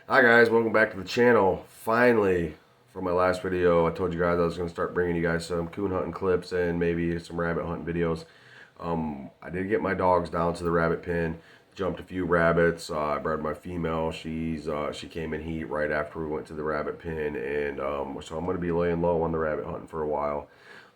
Hi guys, welcome back to the channel. Finally, from my last video, I told you guys I was going to start bringing you guys some coon hunting clips and maybe some rabbit hunting videos. I did get my dogs down to the rabbit pen, jumped a few rabbits. I bred my female. She came in heat right after we went to the rabbit pen, and so I'm going to be laying low on the rabbit hunting for a while.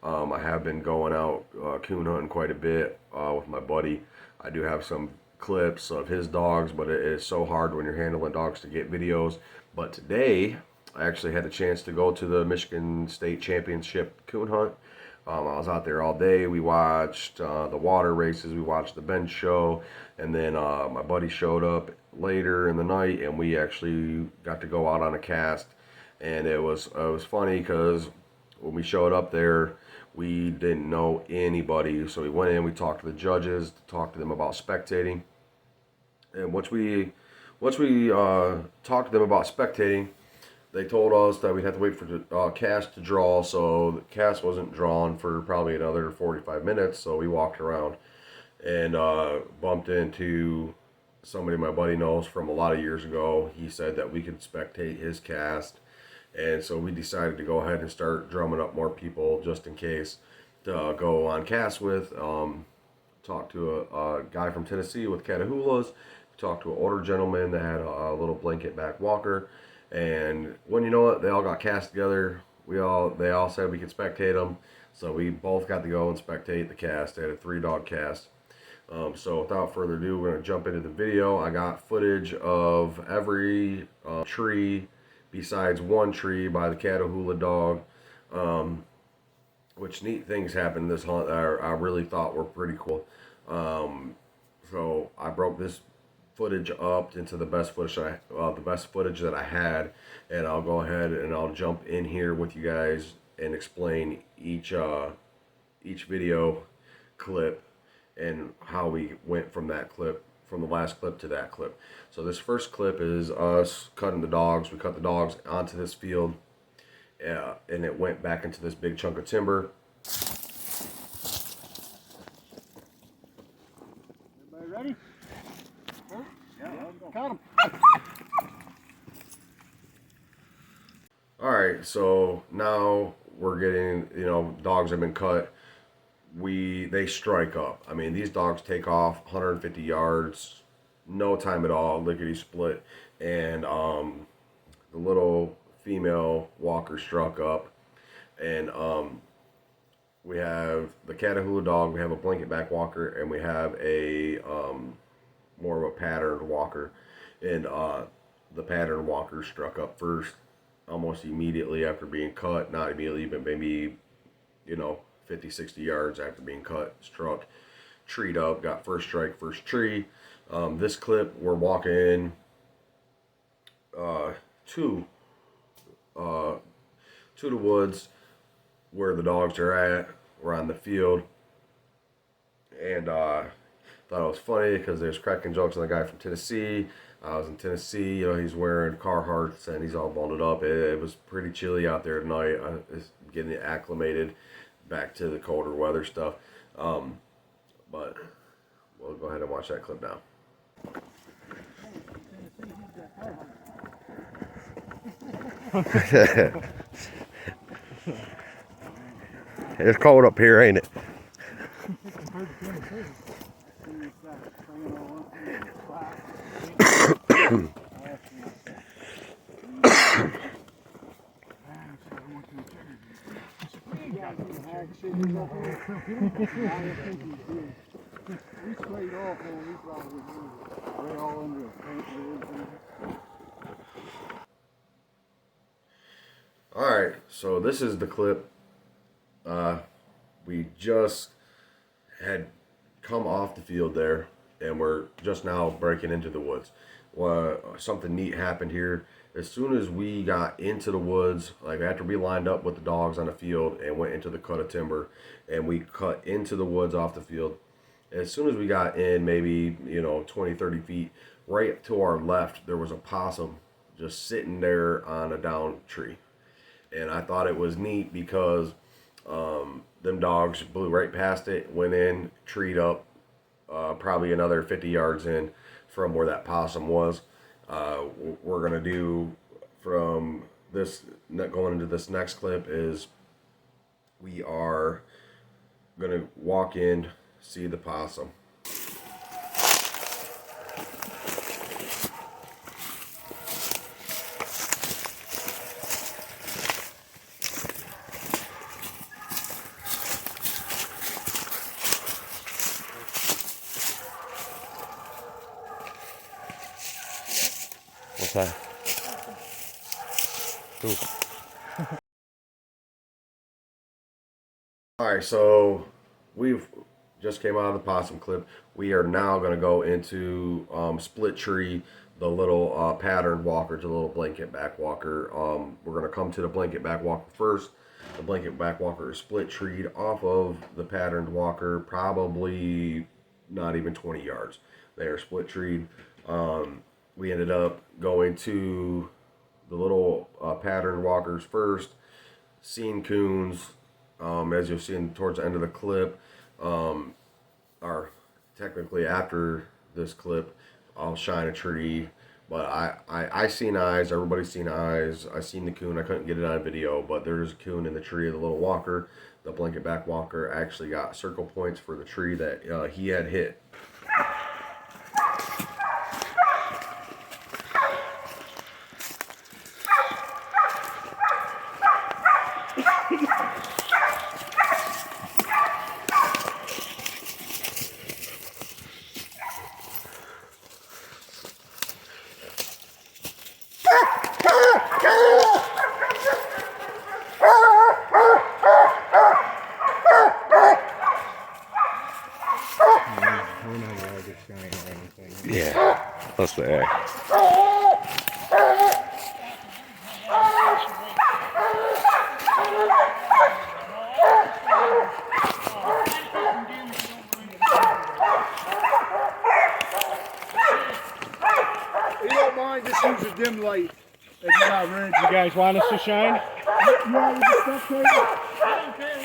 I have been going out coon hunting quite a bit with my buddy. I do have some clips of his dogs, but it is so hard when you're handling dogs to get videos. But today, I actually had a chance to go to the Michigan State Championship coon hunt. I was out there all day. We watched the water races, we watched the bench show, and then my buddy showed up later in the night, and we actually got to go out on a cast. And it was funny because when we showed up there, we didn't know anybody. So we went in, we talked to the judges, talked to them about spectating. And once we talked to them about spectating, they told us that we'd have to wait for the cast to draw. So the cast wasn't drawn for probably another 45 minutes. So we walked around and bumped into somebody my buddy knows from a lot of years ago. He said that we could spectate his cast, and so we decided to go ahead and start drumming up more people just in case to go on cast with. Talked to a guy from Tennessee with Catahoulas. Talked to an older gentleman that had a little blanket back walker. And when you know it, they all got cast together. They all said we could spectate them. So we both got to go and spectate the cast. They had a 3-dog cast. So without further ado, we're going to jump into the video. I got footage of every tree besides one tree by the Catahoula dog, which neat things happened this hunt that I really thought were pretty cool. So I broke this footage up into the best footage that I had, and I'll go ahead and I'll jump in here with you guys and explain each video clip and how we went from that clip, from the last clip to that clip. So this first clip is us cutting the dogs. We cut the dogs onto this field, and it went back into this big chunk of timber. Everybody ready? Yeah, cut him. All right, so now we're getting, dogs have been cut. They strike up. I mean, these dogs take off 150 yards, no time at all, lickety split. And the little female walker struck up, and we have the Catahoula dog, we have a blanket back walker, and we have a more of a patterned walker. And the patterned walker struck up first, almost immediately after being cut. Not immediately, but maybe 50, 60 yards after being cut, struck, treed up, got first strike, first tree. This clip, we're walking to the woods where the dogs are at. We're on the field, and thought it was funny because there's cracking jokes on the guy from Tennessee. I was in Tennessee, he's wearing Carhartts and he's all bundled up. It was pretty chilly out there tonight. It's getting acclimated back to the colder weather stuff. But we'll go ahead and watch that clip now. It's cold up here, ain't it? Alright, so this is the clip. We just had come off the field there, and we're just now breaking into the woods. Something neat happened here. As soon as we got into the woods, like after we lined up with the dogs on the field and went into the cut of timber, and we cut into the woods off the field, as soon as we got in, maybe 20, 30 feet, right to our left, there was a possum just sitting there on a down tree. And I thought it was neat because them dogs blew right past it, went in, treed up, probably another 50 yards in from where that possum was. We're gonna do from this going into this next clip is we are gonna walk in, see the possum. What's that? Ooh. Alright, so we've just came out of the possum clip. We are now going to go into split tree, the little patterned walker to the little blanket back walker. We're going to come to the blanket back walker first. The blanket back walker is split treed off of the patterned walker, probably not even 20 yards. They are split treed. We ended up going to the little patterned walkers first, seen coons. As you'll see towards the end of the clip, or technically after this clip, I'll shine a tree. But I seen eyes. Everybody's seen eyes. I seen the coon. I couldn't get it on video, but there's a coon in the tree of the little walker. The blanket back walker actually got circle points for the tree that he had hit. Yeah, that's the egg. You don't mind, just use a dim light. If you're not red. You guys want us to shine? You want to spectate? I don't care,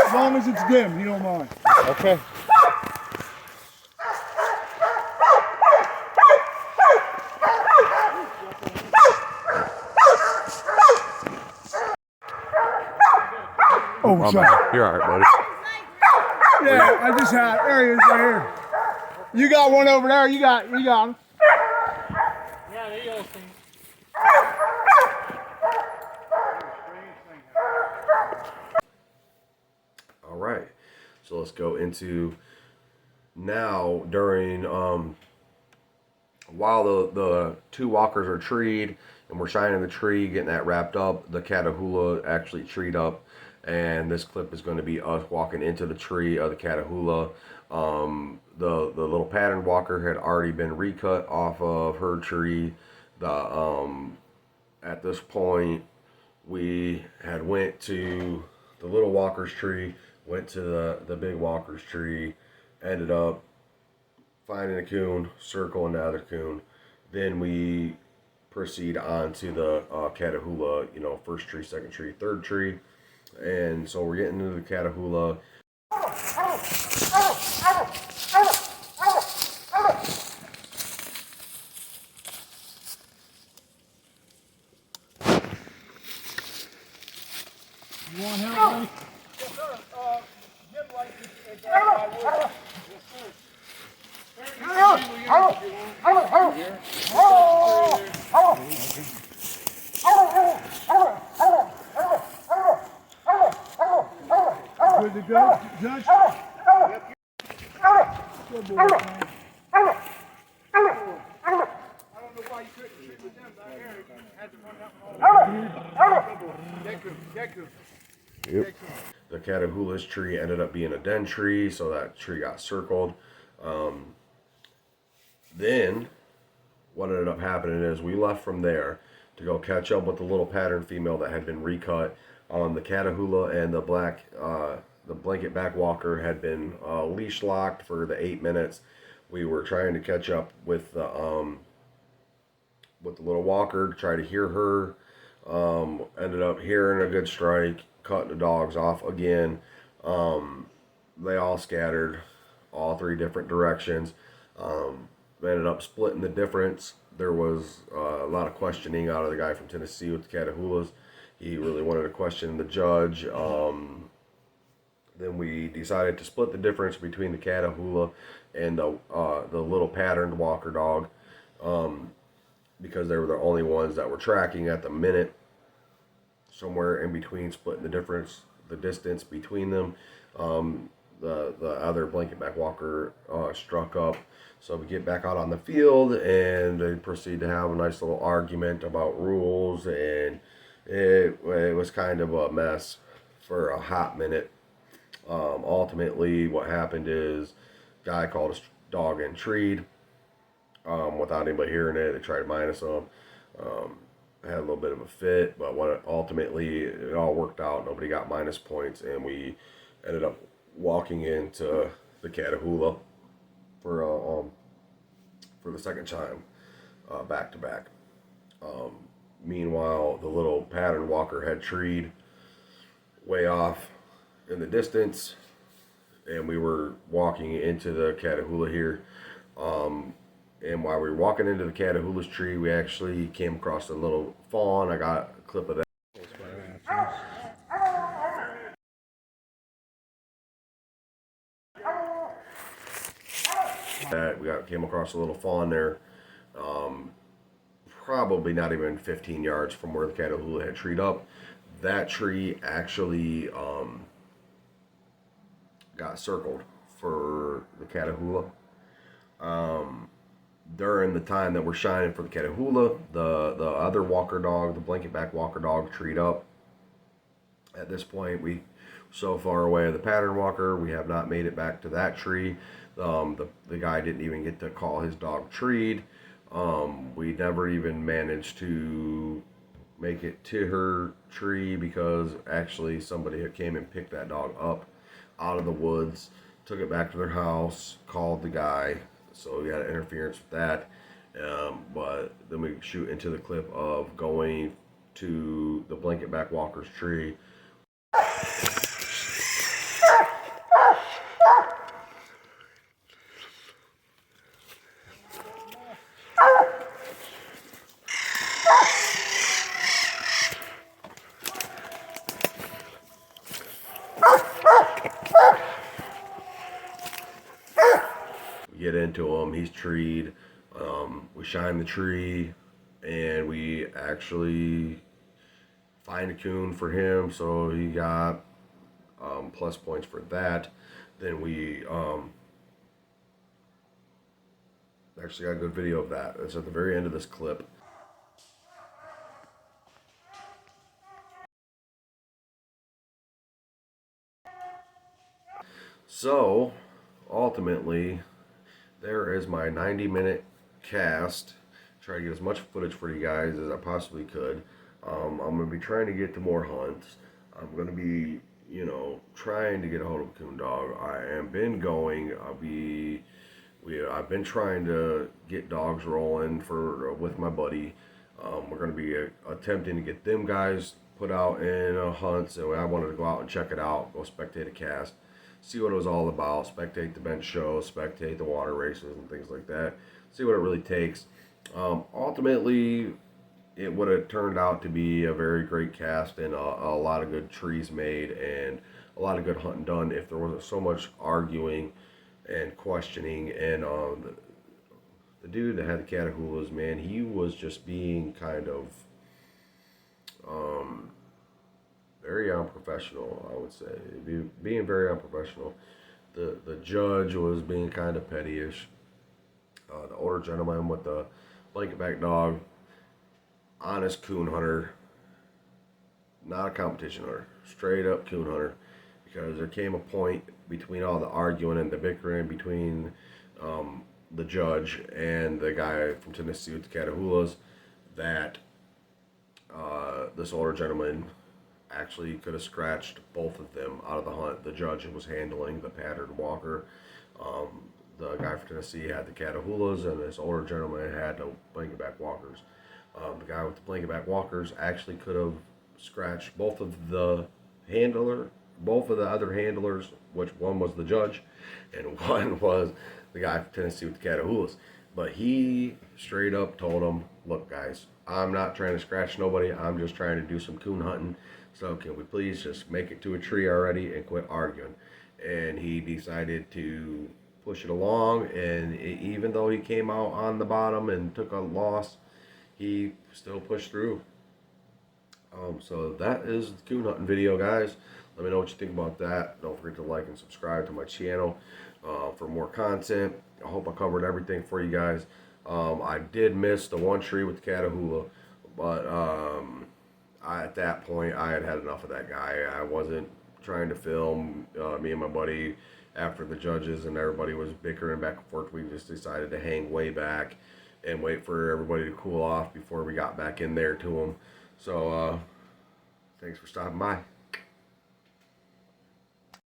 as long as it's dim, you don't mind. Okay. Oh, sorry. You're alright, buddy. Yeah, I just had. There he is, right here. You got one over there. You got him. Yeah, they all sing. All right, so let's go into now during while the two walkers are treed and we're shining the tree, getting that wrapped up, the Catahoula actually treed up, and this clip is going to be us walking into the tree of the Catahoula. The little pattern walker had already been recut off of her tree. At this point we had went to the little walker's tree, went to the big walker's tree, ended up finding a coon, circling the other coon. Then we proceed on to the Catahoula, first tree, second tree, third tree. And so we're getting into the Catahoula. You want help, buddy? Yes, sir. Dim light is I would. Yes, sir. Good to go, Judge? Good boy, man. I don't know why you couldn't shoot with them back here. You had to run that one. Get good. Yep. The Catahoula's tree ended up being a den tree, so that tree got circled. Then what ended up happening is we left from there to go catch up with the little pattern female that had been recut. The Catahoula and the blanket back walker had been leash locked for the 8 minutes. We were trying to catch up with the little walker to try to hear her. Ended up hearing a good strike, cutting the dogs off again. They all scattered all three different directions. ended up splitting the difference. There was a lot of questioning out of the guy from Tennessee with the Catahoulas. He really wanted to question the judge. Then we decided to split the difference between the Catahoula and the little patterned walker dog, because they were the only ones that were tracking at the minute. Somewhere in between splitting the difference, the distance between them, the other blanket back walker struck up. So we get back out on the field and they proceed to have a nice little argument about rules, and it was kind of a mess for a hot minute. Ultimately, what happened is, guy called his dog and treed without anybody hearing it. They tried to minus him. Had a little bit of a fit, but ultimately it all worked out. Nobody got minus points, and we ended up walking into the Catahoula for the second time back to back. Meanwhile, the little pattern walker had treed way off in the distance, and we were walking into the Catahoula here. And while we were walking into the Catahoula's tree, we actually came across a little fawn. I got a clip of that. Came across a little fawn there. Probably not even 15 yards from where the Catahoula had treed up. That tree actually got circled for the Catahoula. During the time that we're shining for the Catahoula, the other walker dog, the blanket back walker dog, treed up. At this point, we so far away of the pattern walker, we have not made it back to that tree. The guy didn't even get to call his dog treed. We never even managed to make it to her tree, because actually somebody had came and picked that dog up out of the woods, took it back to their house, called the guy. So we had interference with that. But then we shoot into the clip of going to the blanket back walker's tree. Get into him, he's treed. We shine the tree, and we actually find a coon for him, so he got plus points for that. Then we actually got a good video of that. It's at the very end of this clip. So ultimately, there is my 90-minute cast. Try to get as much footage for you guys as I possibly could. I'm going to be trying to get to more hunts. I'm going to be, trying to get a hold of a coon dog. I am been going. I've been trying to get dogs rolling with my buddy. We're going to be attempting to get them guys put out in hunts, and I wanted to go out and check it out, go spectate a cast, see what it was all about, spectate the bench show, spectate the water races and things like that, see what it really takes. Ultimately, it would have turned out to be a very great cast, and a lot of good trees made, and a lot of good hunting done if there wasn't so much arguing and questioning. And the dude that had the Catahoulas, man, he was just being kind of very unprofessional, I would say. Being very unprofessional. The judge was being kind of pettyish. The older gentleman with the blanket back dog, honest coon hunter, not a competition hunter, straight up coon hunter, because there came a point between all the arguing and the bickering between the judge and the guy from Tennessee with the Catahoulas that this older gentleman actually could have scratched both of them out of the hunt. The judge was handling the pattern walker. The guy from Tennessee had the Catahoulas, and this older gentleman had the blanket back walkers. The guy with the blanket back walkers actually could have scratched both of the other handlers, which one was the judge, and one was the guy from Tennessee with the Catahoulas. But he straight up told him, look, guys, I'm not trying to scratch nobody. I'm just trying to do some coon hunting. So can we please just make it to a tree already and quit arguing? And he decided to push it along. And even though he came out on the bottom and took a loss, he still pushed through. So that is the coon hunting video, guys. Let me know what you think about that. Don't forget to like and subscribe to my channel for more content. I hope I covered everything for you guys. I did miss the one tree with the Catahoula, but at that point I had enough of that guy. I wasn't trying to film. Me and my buddy, after the judges and everybody was bickering back and forth, we just decided to hang way back and wait for everybody to cool off before we got back in there to them. So thanks for stopping by.